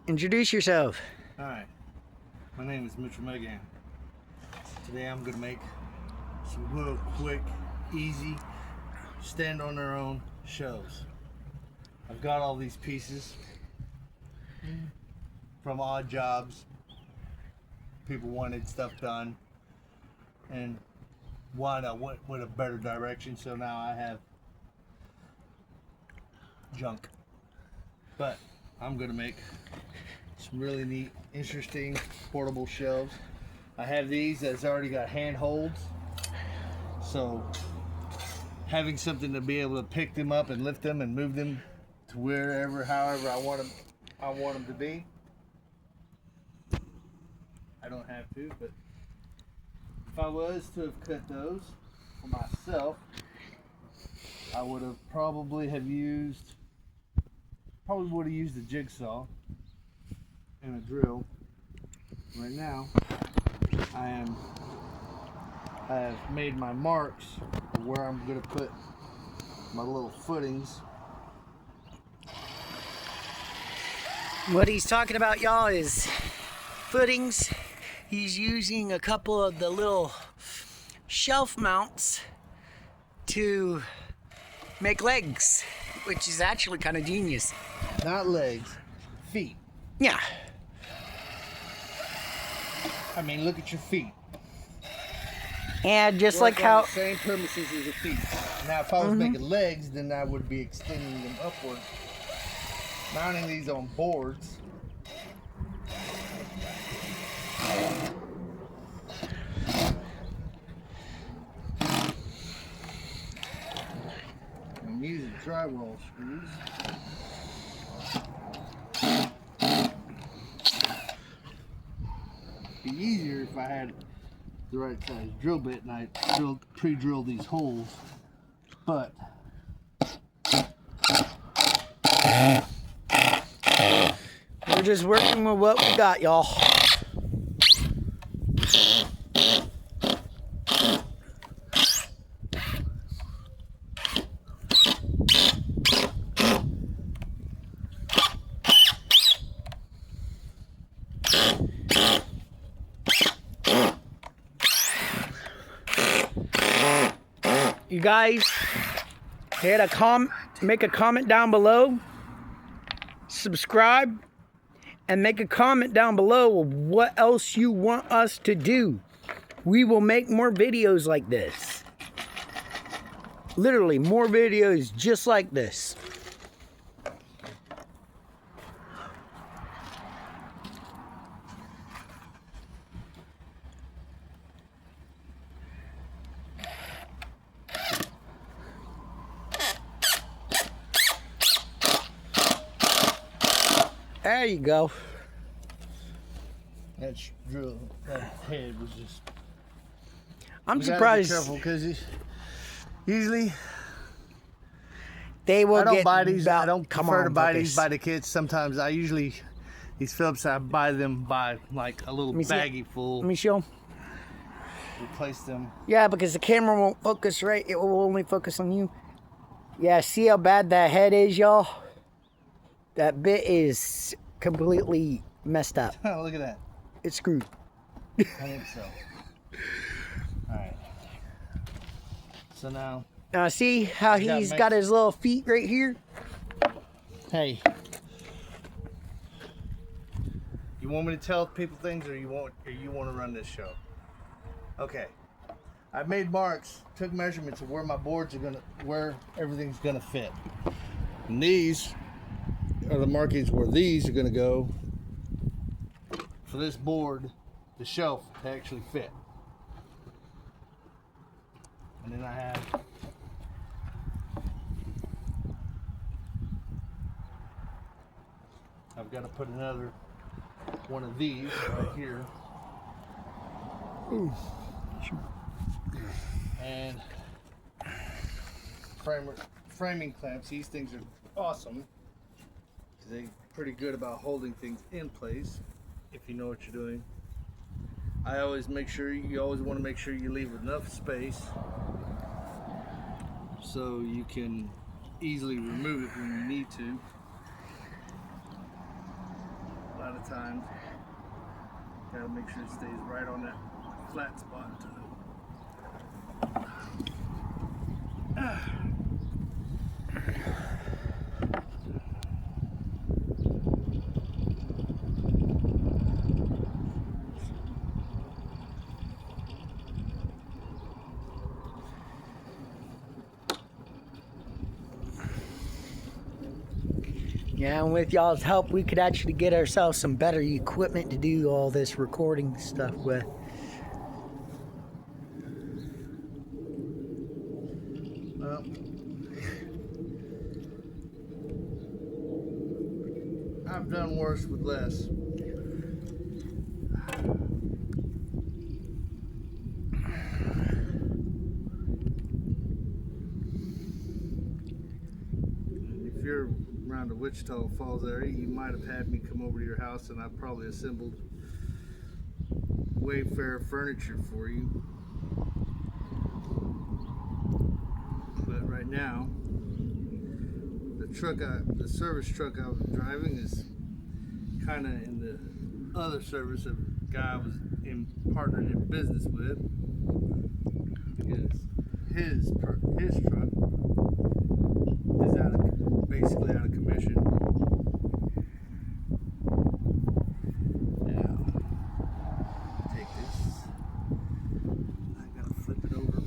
Introduce yourself. Hi, my name is Mitchell Megan. Today I'm going to make some real quick, easy, stand on their own shelves. I've got all these pieces from odd jobs. People wanted stuff done and wanted with a better direction, so now I have junk. But I'm going to make some really neat, interesting portable shelves. I have these that's already got handholds, so having something to be able to pick them up and lift them and move them to wherever, however I want them to be. I don't have to, but if I was to have cut those for myself, I would have probably used a jigsaw and a drill. Right now, I have made my marks where I'm going to put my little footings. What he's talking about, y'all, is footings. He's using a couple of the little shelf mounts to make legs, which is actually kind of genius. Not legs, feet. Yeah. I mean, look at your feet. And just Work like on how the same purposes as the feet. Now, if I was making legs, then I would be extending them upward, mounting these on boards. I'm using drywall screws. It'd be easier if I had the right size drill bit and I pre-drill these holes, but we're just working with what we got, y'all. You guys, make a comment down below, subscribe, and make a comment down below of what else you want us to do. We will make more videos like this. Literally, more videos just like this. There you go. that head was just. I'm We surprised. gotta be careful because usually They will I don't get buy these. I don't come prefer on, to buy focus. these by the kids. Sometimes these Phillips, I buy them by like a little Let me see it. baggie full. Let me show 'em. Replace them. Yeah, because the camera won't focus right. It will only focus on you. Yeah, see how bad that head is, y'all? That bit is completely messed up. Look at that. It's screwed. I think so. All right. So now, Now see how Yeah, he's make- got his little feet right here? hey, you want me to tell people things, or you want to run this show? Okay. I made marks, took measurements of where my boards are where everything's gonna fit. And these are the markings where these are gonna go for this board, the shelf, to actually fit. And then I've got to put another one of these right here. Ooh. And framing clamps. These things are awesome. They're pretty good about holding things in place if you know what you're doing. I always make sure you always want to make sure you leave enough space so you can easily remove it when you need to. times. Gotta make sure it stays right on that flat spot. Yeah, and with y'all's help, we could actually get ourselves some better equipment to do all this recording stuff with. Well, I've done worse with less. If you're around the Wichita Falls area, you might have had me come over to your house and I've probably assembled Wayfair furniture for you. But right now, the service truck I was driving is kind of in the other service of a guy I was partnered in business with. Because his truck is basically out of commission. Now, take this. I gotta flip it over.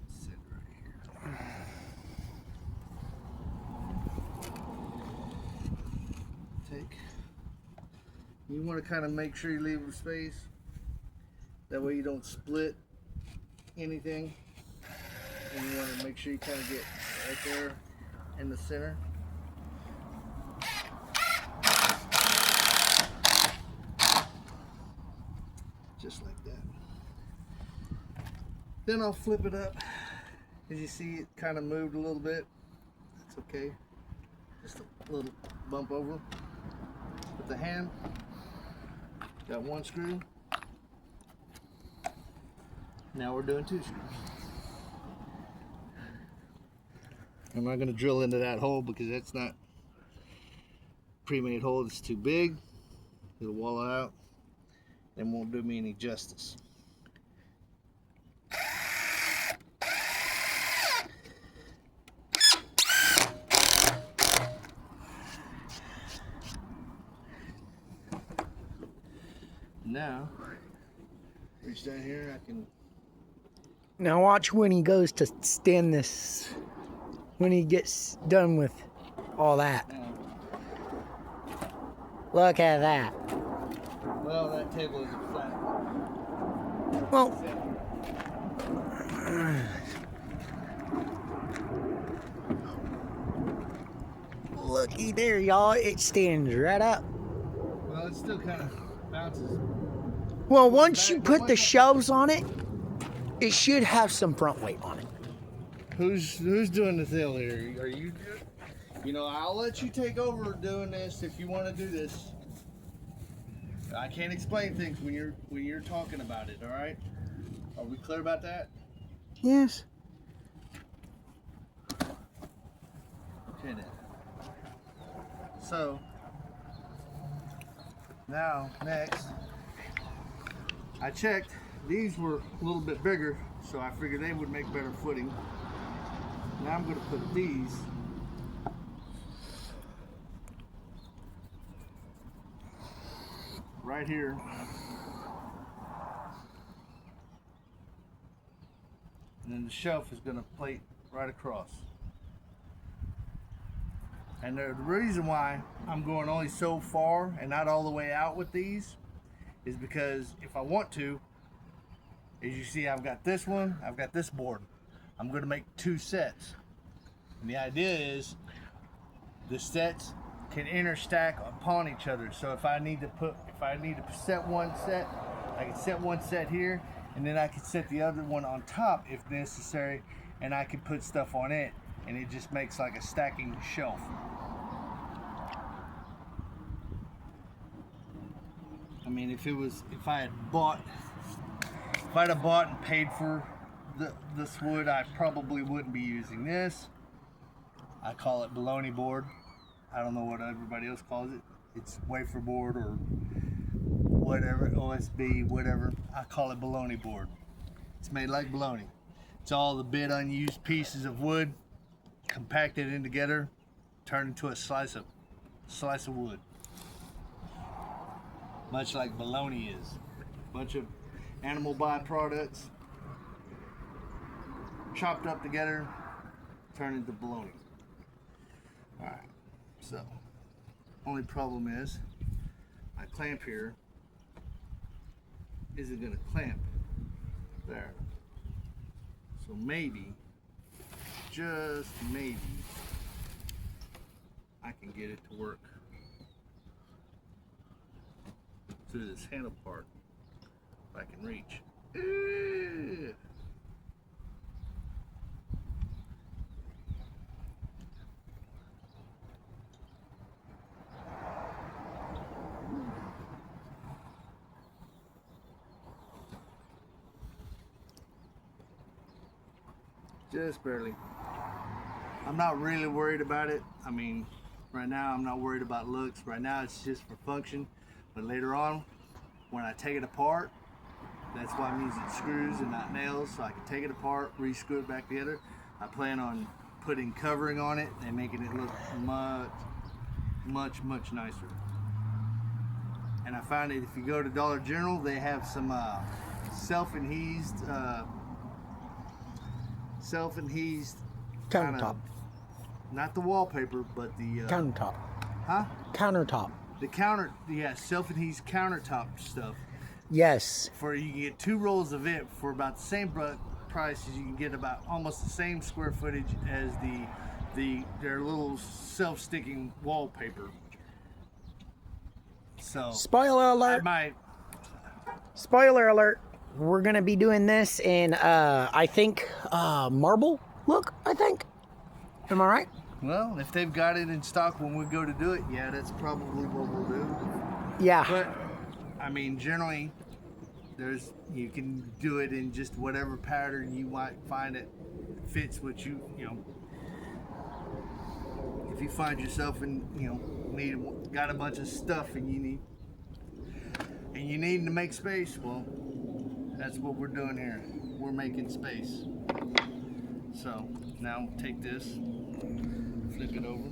Sit right here. Take. You want to kind of make sure you leave a space. That way you don't split anything. And you want to make sure you kind of get right there in the center. Just like that. Then I'll flip it up. As you see, it kind of moved a little bit. That's okay. Just a little bump over. With the hand, got one screw. Now we're doing two screws. I'm not going to drill into that hole because that's not pre-made hole. It's too big. It'll wall it out and won't do me any justice. Now, reach down here. I can. Now watch when he goes to stand this, when he gets done with all that. Look at that. Well, that table isn't flat. Well, looky there, y'all. It stands right up. Well, it still kind of bounces. Well, once you put the shelves on it, it should have some front weight on it. Who's doing the deal here? Are you? You know, I'll let you take over doing this if you want to do this. I can't explain things when you're talking about it. All right? Are we clear about that? Yes. Okay then. So now next, I checked. These were a little bit bigger, so I figured they would make better footing. Now I'm going to put these right here. And then the shelf is going to plate right across. And the reason why I'm going only so far and not all the way out with these is because if I want to, as you see, I've got this one, I've got this board. I'm going to make two sets. And the idea is the sets can interstack upon each other. So if I need to set one set, I can set one set here, and then I can set the other one on top if necessary, and I can put stuff on it, and it just makes like a stacking shelf. I mean, if I'd have bought and paid for this wood, I probably wouldn't be using this. I call it baloney board. I don't know what everybody else calls it. It's wafer board or whatever, OSB, whatever. I call it bologna board. It's made like bologna. It's all the bit unused pieces of wood compacted in together, turned into a slice of wood. Much like bologna is. Bunch of animal byproducts chopped up together, turned into bologna. Alright, so only problem is my clamp here isn't gonna clamp there. So maybe, just maybe, I can get it to work through this handle part if I can reach. Just barely. I'm not really worried about it. I mean, right now I'm not worried about looks. Right now it's just for function. But later on, when I take it apart, that's why I'm using screws and not nails, so I can take it apart, re-screw it back together. I plan on putting covering on it and making it look much nicer. And I found that if you go to Dollar General, they have some self-adhesed Countertop. Not the wallpaper, but the Countertop. huh? Countertop. The self-adhesed countertop stuff. Yes. You can get 2 rolls of it for about the same price as you can get about almost the same square footage as their little self-sticking wallpaper. So Spoiler alert. Spoiler alert. We're gonna be doing this in I think marble look, I think. Am I right? Well, if they've got it in stock when we go to do it, yeah, that's probably what we'll do. Yeah. But I mean, generally, you can do it in just whatever pattern you might find that fits what you know. If you find yourself in, got a bunch of stuff and you need to make space, well, that's what we're doing here. We're making space. So now take this, flip it over,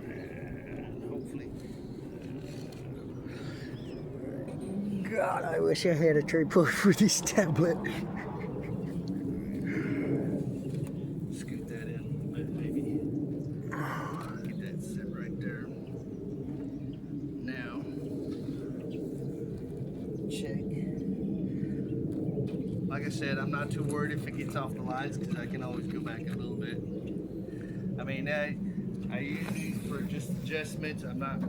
and hopefully. God, I wish I had a tripod for this tablet. Scoot that in a little bit, maybe. Get that set right there. Now, check. Like I said, I'm not too worried if it gets off the lines because I can always go back a little bit. I mean, I use these for just adjustments. I'm not,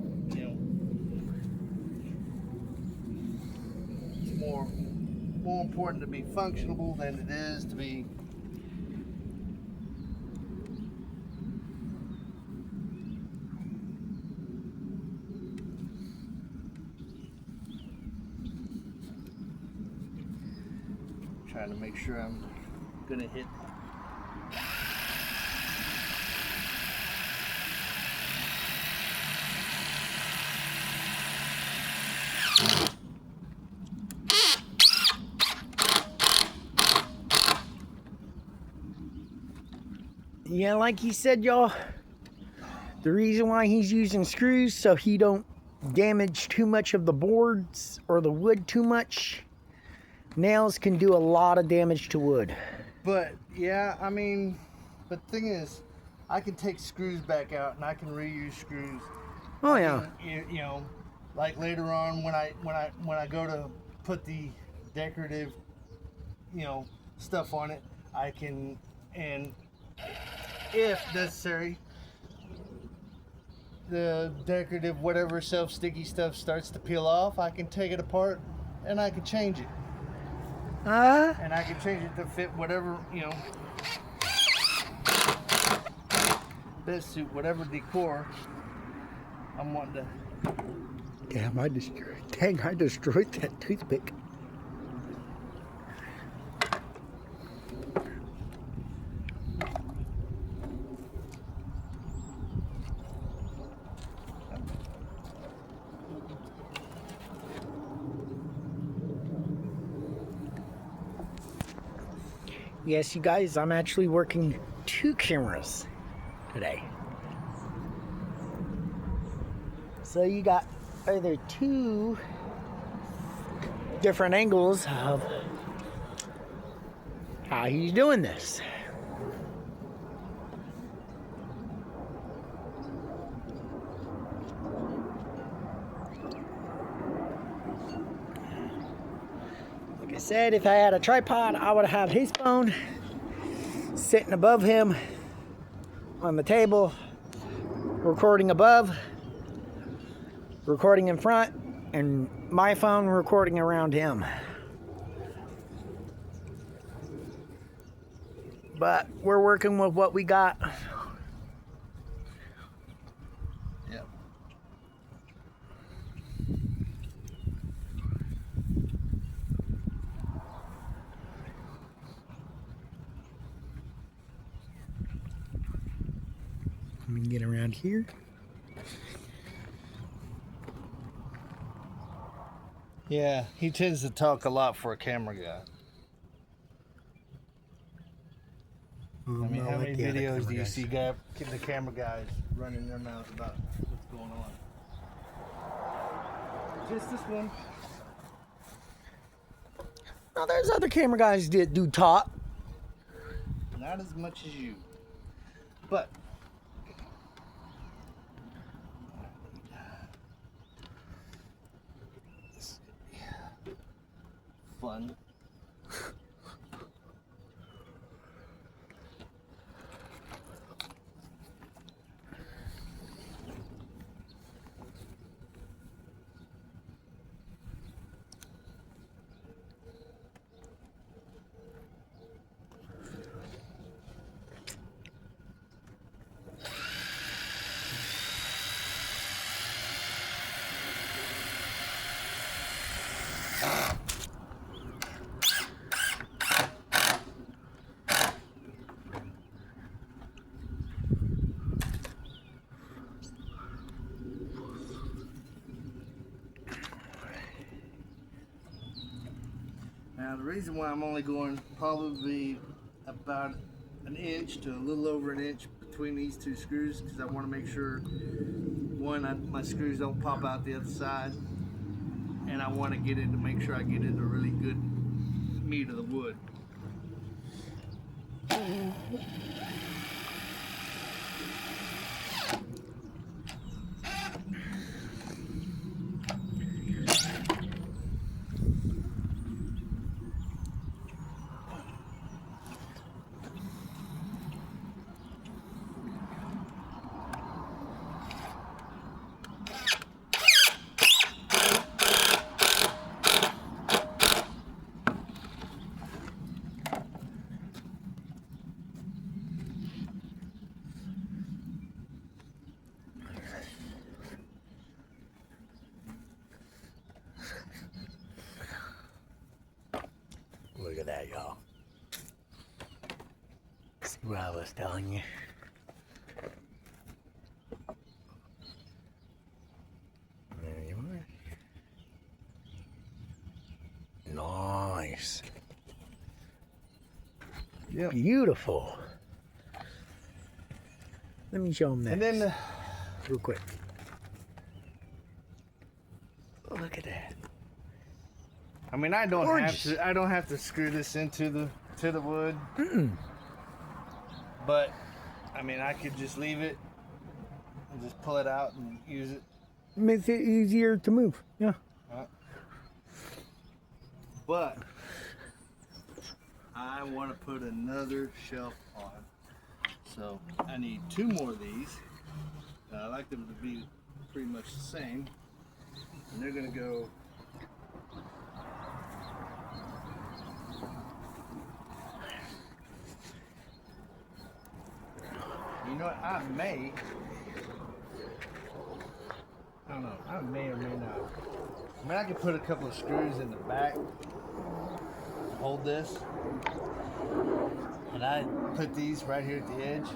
it's more important to be functional than it is to be trying to make sure I'm gonna hit. Yeah, like he said, y'all, the reason why he's using screws so he don't damage too much of the boards or the wood too much. Nails can do a lot of damage to wood. But yeah, I mean, but the thing is, I can take screws back out and I can reuse screws. Oh yeah. Like later on when I go to put the decorative, stuff on it, I can, and if necessary, the decorative whatever self-sticky stuff starts to peel off, I can take it apart and I can change it. And I can change it to fit whatever, best suit whatever decor I'm wanting to. Damn, I destroyed that toothpick. Yes, you guys, I'm actually working 2 cameras today. So you got either 2 different angles of how he's doing this. Like I said, if I had a tripod, I would have his phone sitting above him on the table, recording above, recording in front, and my phone recording around him. But we're working with what we got. Yep. Let me get around here. Yeah, he tends to talk a lot for a camera guy. I mean, how many videos do you see the camera guys running their mouths about what's going on? Just this one. Now, there's other camera guys that do talk. Not as much as you. But fun. Now the reason why I'm only going probably about an inch to a little over an inch between these 2 screws, because I want to make sure, one, my screws don't pop out the other side, and I want to get in to make sure I get into really good meat of the wood. Look at that, y'all. See what I was telling you. There you are. Nice. Yep. Beautiful. Let me show them that. And then real quick. Look at that. I mean, I don't Gorgeous. have to screw this into the wood. Mm-mm. But I mean, I could just leave it and just pull it out and use it. Makes it easier to move. Yeah. But I want to put another shelf on, so I need 2 more of these. I like them to be pretty much the same, and they're gonna go. You know what? I don't know. I may or may not. I mean, I could put a couple of screws in the back to hold this. And I put these right here at the edge.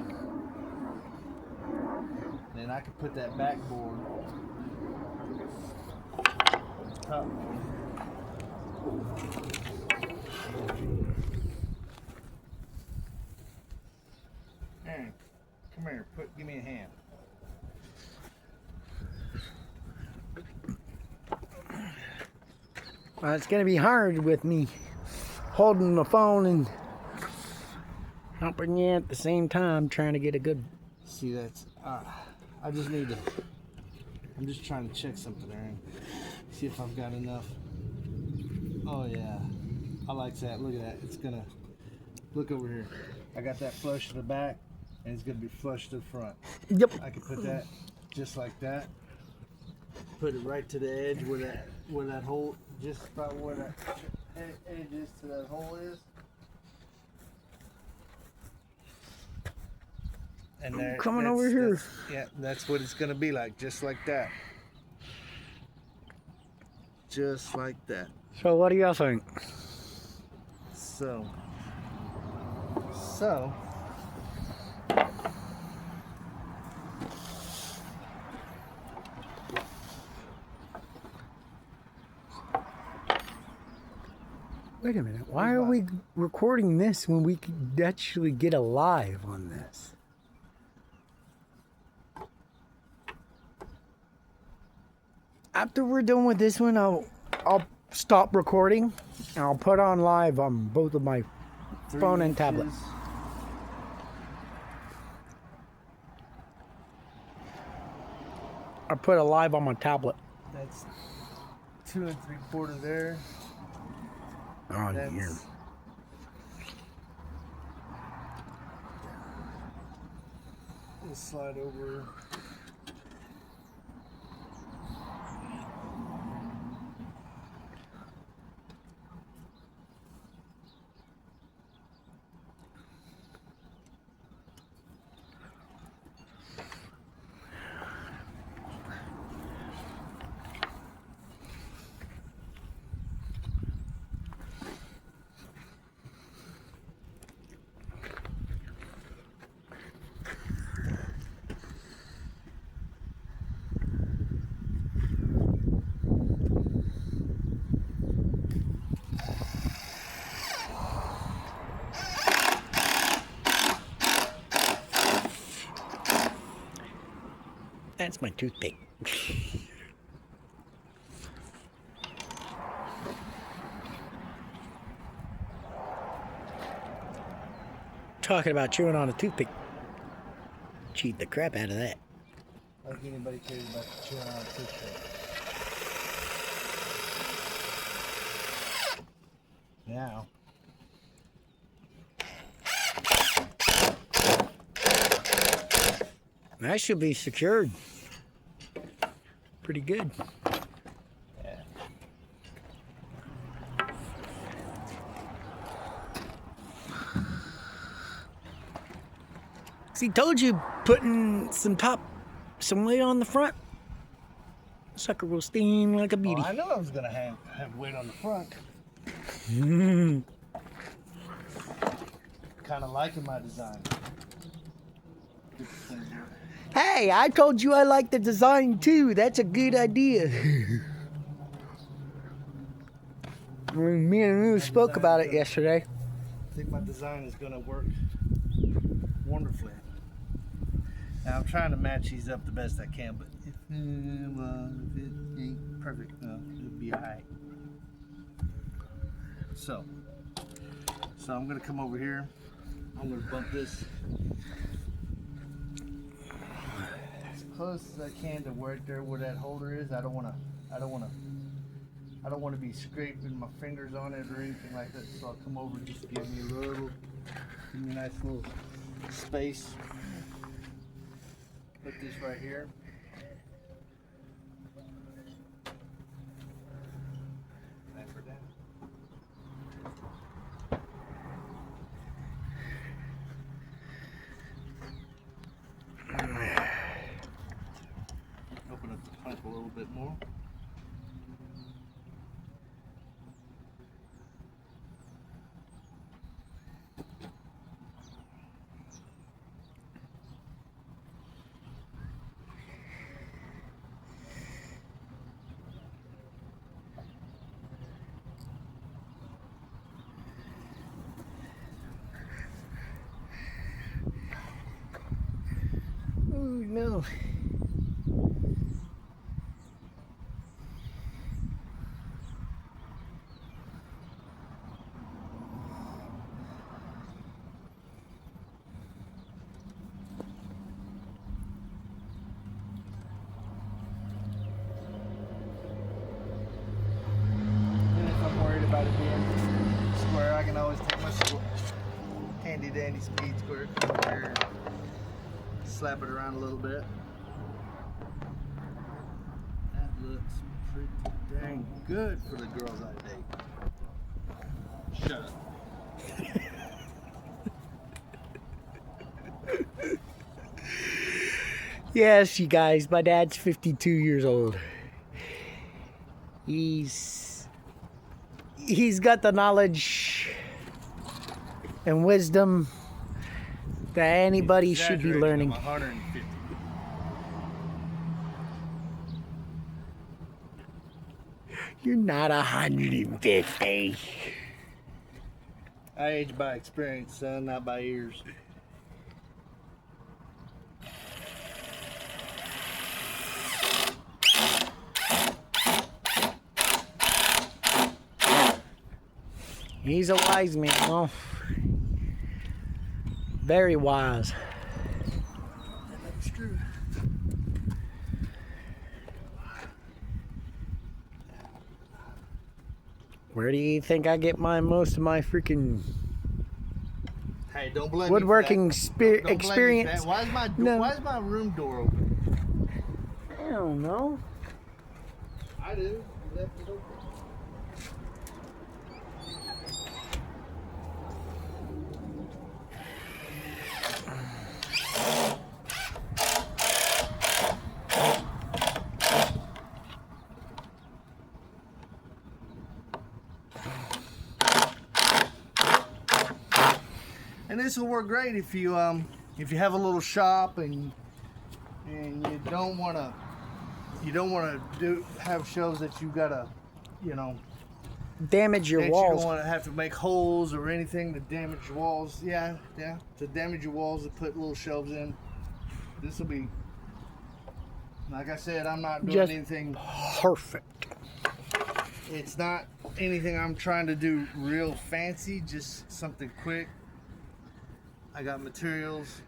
Then I could put that backboard on top. Aaron, come here. Give me a hand. Well, it's gonna be hard with me holding the phone and helping you at the same time, trying to get a good. See, that's. I just need to. I'm just trying to check something, Aaron. See if I've got enough. Oh yeah, I like that. Look at that. It's gonna. Look over here. I got that flush to the back, and it's gonna be flush to the front. Yep. I can put that just like that. Put it right to the edge where that hole, just about where that edge is to that hole is. And there, Coming over here. Yeah, that's what it's gonna be like, just like that. Just like that. So, what do y'all think? So. Wait a minute. Why are we recording this when we could actually get a live on this? After we're done with this one, I'll stop recording and I'll put on live on both of my phone and tablet. I put a live on my tablet. That's 2 3/4 there. Oh, That's, yeah. We'll slide over. That's my toothpick. Talking about chewing on a toothpick. Cheat the crap out of that. Like anybody cares about chewing on a toothpick. Now. That should be secured. Pretty good. Yeah. See, told you putting some weight on the front. Sucker will steam like a beauty. Oh, I know I was gonna have weight on the front. Kind of liking my design. Hey, I told you I like the design too. That's a good idea. Me and Lou spoke about it yesterday. I think my design is gonna work wonderfully. Now I'm trying to match these up the best I can, but if it ain't perfect, no, it'll be alright. So I'm gonna come over here. I'm gonna bump this as close as I can to right there where that holder is. I don't wanna be scraping my fingers on it or anything like that. So I'll come over and just give me a nice little space. Put this right here. Clamp her down. Open up the pipe a little bit more. no. And if I'm worried about it being square, I can always take my handy dandy speed square here, slap it around a little bit. That looks pretty dang good for the girls I date. Shut up. Yes, you guys, my dad's 52 years old. He's got the knowledge and wisdom that anybody should be learning. I'm 150. You're not 150. I age by experience, son, not by ears. He's a wise man, though. Very wise. That's true. Where do you think I get most of my freaking Hey, don't blame woodworking me for that. Don't blame me for experience? that. No. Why is my room door open? I don't know. I do. You left it open. And this will work great if you have a little shop and you don't want to have shows that you gotta, you know, Damage your that walls. you don't want to have to make holes or anything to damage your walls. Yeah, to damage your walls to put little shelves in. This will be, like I said, I'm not doing Just anything. perfect. It's not anything I'm trying to do real fancy. Just something quick. I got materials.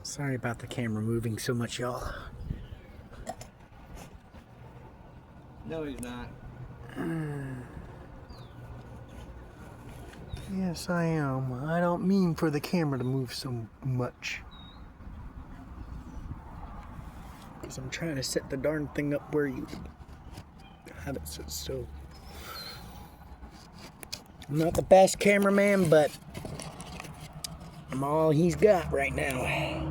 Sorry about the camera moving so much, y'all. No, he's not. Yes, I am. I don't mean for the camera to move so much. Because I'm trying to set the darn thing up where you have it set so. I'm not the best cameraman, but I'm all he's got right now.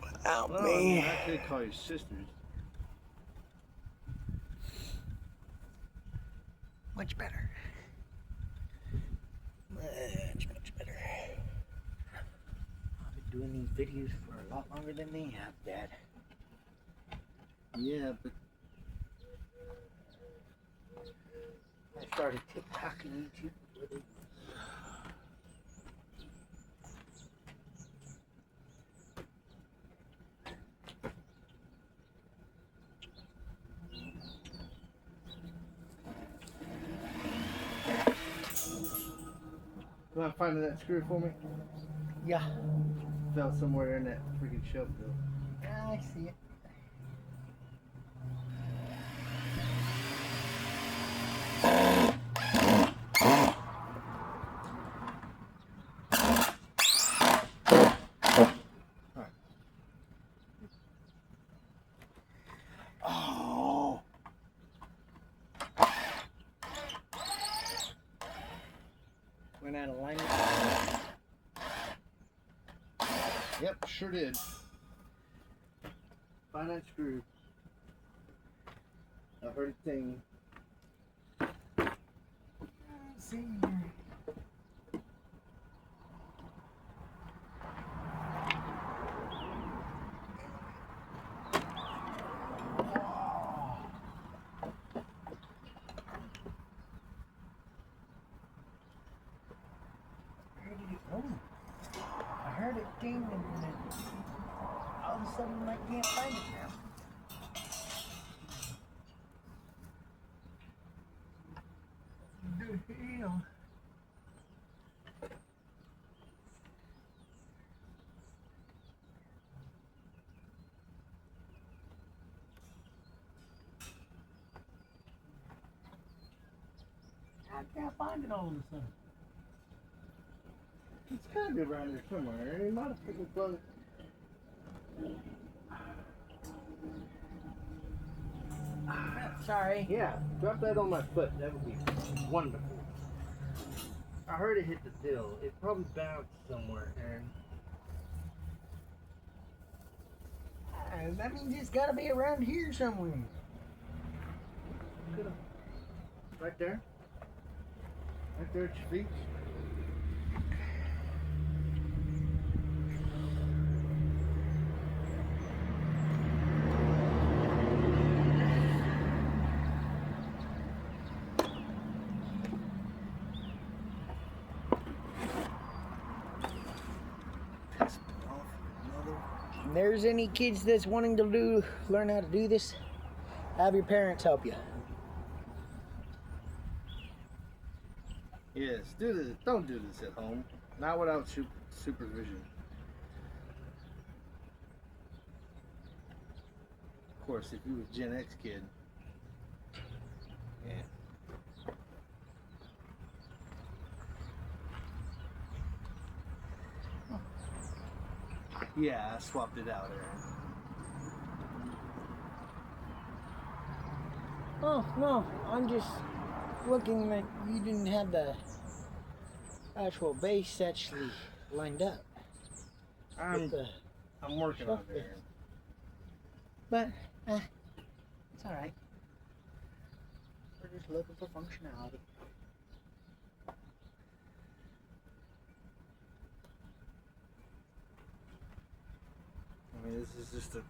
Without Well, me. I could call you sisters. Much better. Much better. I've been doing these videos for a lot longer than they have, Dad. Yeah, but I started TikTok and YouTube before they. you mind finding that screw for me? Yeah. Fell somewhere in that freaking shelf though. I see it. out of alignment? Yep, sure did. 5/9 screw. I heard a thing. Let's see. I heard it ding and then all of a sudden I can't find it now. The hell? I can't find it all of a sudden. It's gotta be around here somewhere. It might have freaking plugged. Sorry. Yeah, drop that on my foot. That would be wonderful. I heard it hit the dill. It probably bounced somewhere, Aaron. That means it's gotta be around here somewhere. Right there. Right there at your feet. If there's any kids that's wanting to learn how to do this, have your parents help you. Yes, do this. Don't do this at home. Not without supervision. Of course, if you were a Gen X kid. Yeah. Yeah, I swapped it out, Aaron. Oh, no, I'm just looking that you didn't have the actual base actually lined up. I'm working on it, Aaron. But, it's alright. We're just looking for functionality. I mean, this is just a